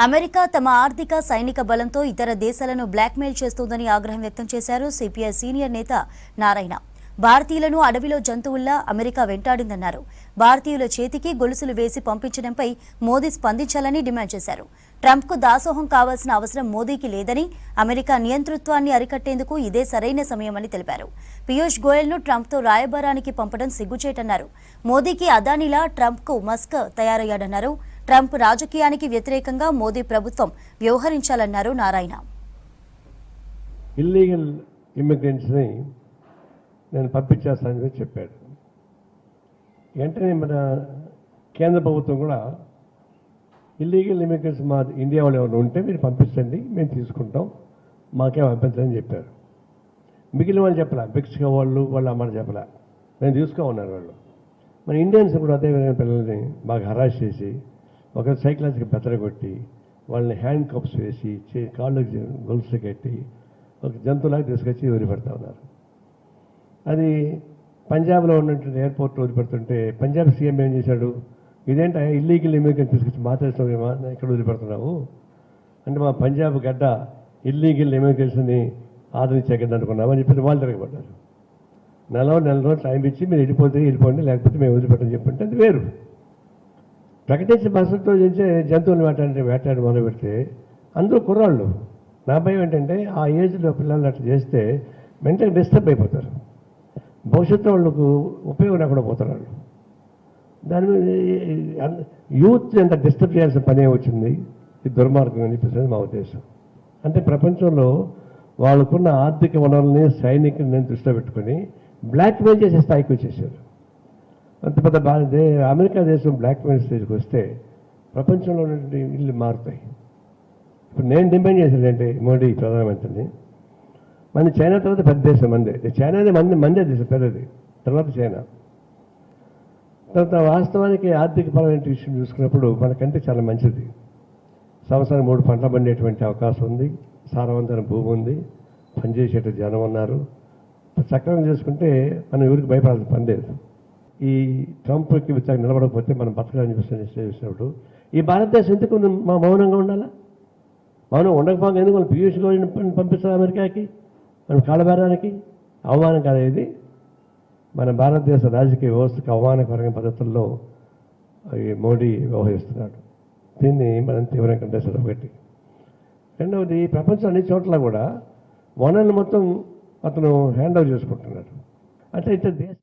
America తమ ఆర్థిక సైనిక బలంతో ఇతర దేశాలను బ్లాక్మెయిల్ చేస్తోందని ఆగ్రహం వ్యక్తం చేశారు సిపిఐ సీనియర్ నేత నారాయణ. భారతీయులను అడవిలో జంతువుల్లా అమెరికా వెంటాడిందన్నారు. భారతీయుల చేతికి గొలుసులు వేసి పంపించడంపై మోదీ స్పందించాలని డిమాండ్ చేశారు. ట్రంప్కు దాసోహం కావాల్సిన అవసరం మోదీకి లేదని, అమెరికా నియంతృత్వాన్ని అరికట్టేందుకు ఇదే సరైన సమయమని తెలిపారు. పీయూష్ గోయల్ను ట్రంప్తో రాయబారానికి పంపడం సిగ్గుచేటన్నారు. మోదీకి అదానిలా ట్రంప్కు మస్క్ తయారయ్యాడన్నారు. ట్రంప్ రాజకీయానికి వ్యతిరేకంగా మోదీ ప్రభుత్వం వ్యవహరించాలన్నారు నారాయణ. ఇల్లీగల్ ఇమిగ్రెంట్స్ని నేను పంపించేస్తానని చెప్పాడు. వెంటనే మన కేంద్ర ప్రభుత్వం కూడా ఇల్లీగల్ ఇమిగ్రెంట్స్ మా ఇండియా వాళ్ళు ఎవరు ఉంటే మీరు పంపించండి, మేము తీసుకుంటాం, మాకేం అభ్యంతరం అని చెప్పారు. మిగిలిన వాళ్ళు చెప్పలే, మెక్సికో వాళ్ళు అమ్మ చెప్పలే, మేము తీసుకోమన్నారు వాళ్ళు. మన ఇండియన్స్ కూడా అదే విధంగా పిల్లల్ని బాగా హరాస్ చేసి, ఒక సైకలాజికల్ బెత్తరగొట్టి, వాళ్ళని హ్యాండ్ కప్స్ వేసి కాళ్ళకి గొలుసు కట్టి ఒక జంతువులాగా తీసుకొచ్చి వదిలిపెడతా ఉన్నారు. అది పంజాబ్లో ఉన్నటువంటి ఎయిర్పోర్ట్ వదిలిపెడుతుంటే పంజాబ్ సీఎం ఏం చేశాడు, ఇదేంట ఇల్లీగల్ ఇమిగ్రెంట్ తీసుకొచ్చి మాట్లాడుతున్నామా, ఇక్కడ వదిలిపెడుతున్నావు అంటే మా పంజాబ్ గడ్డ ఇల్లీగల్ ఇమిగ్రెంట్స్ని ఆదరించే గడ్డ అనుకున్నామని చెప్పి వాళ్ళు తిరగబడ్డారు. నెల రోజులు టైం ఇచ్చి మీరు వెళ్ళిపోండి, లేకపోతే మేము వదిలిపెట్టని చెప్పంటే అది వేరు. ప్రకటించి బస్సుతో చేసే జంతువులు వేటాడి మొదలు పెడితే అందరూ కుర్రాళ్ళు. నా భయం ఏంటంటే ఆ ఏజ్లో పిల్లలు అట్లా చేస్తే మెంటల్ డిస్టర్బ్ అయిపోతారు, భవిష్యత్తు వాళ్ళకు ఉపయోగం లేకుండా పోతారు వాళ్ళు. దాని మీద యూత్ ఎంత డిస్టర్బ్ చేయాల్సిన పని వచ్చింది, ఇది దుర్మార్గం అని చెప్పేసి మా ఉద్దేశం. అంటే ప్రపంచంలో వాళ్ళకున్న ఆర్థిక వనరుల్ని సైనికుల్ని దృష్టిలో పెట్టుకొని బ్లాక్మెయిల్ చేసే స్థాయికి వచ్చేసారు. అంత పెద్ద అమెరికా దేశం బ్లాక్మెయిల్ స్టేజ్కి వస్తే ప్రపంచంలో ఉన్నటువంటి ఇల్లు మారుతాయి. ఇప్పుడు నేను డిమాండ్ చేసేదంటే మోడీ ప్రధానమంత్రిని, మన చైనా తర్వాత పెద్ద దేశం మందే, చైనానే మందే దేశం పెద్దది, తర్వాత చైనా. తర్వాత వాస్తవానికి ఆర్థిక పరమైన విషయం చూసుకున్నప్పుడు మనకంటే చాలా మంచిది. సంవత్సరం 3 పంటలు పండేటువంటి అవకాశం ఉంది, సారవంతమైన భూమి ఉంది, పనిచేసేట జనం ఉన్నారు. సక్రమంగా చేసుకుంటే మనం ఎవరికి భయపడాల్సిన పని లేదు. ఈ ట్రంప్కి నిలబడకపోతే మనం బతకాలని చూసినప్పుడు ఈ భారతదేశం ఎందుకు మా మౌనంగా ఉండాలా? మౌనం ఉండకపోగా ఎందుకు మనం పీయూష్ గోయల్ని పంపిస్తాం అమెరికాకి, మనం కాళ్ళబేరానికి? అవమానం కదా ఇది. మన భారతదేశ రాజకీయ వ్యవస్థకు అవమానకరమైన పద్ధతుల్లో ఈ మోడీ వ్యవహరిస్తున్నాడు. దీన్ని మనం తీవ్రంగా ఖండిస్తాం. ఒకటి. రెండవది, ప్రపంచం అన్ని చోట్ల కూడా వనరులు మొత్తం అతను హ్యాండ్ ఓవర్ చేసుకుంటున్నాడు. అంటే ఇతర దేశ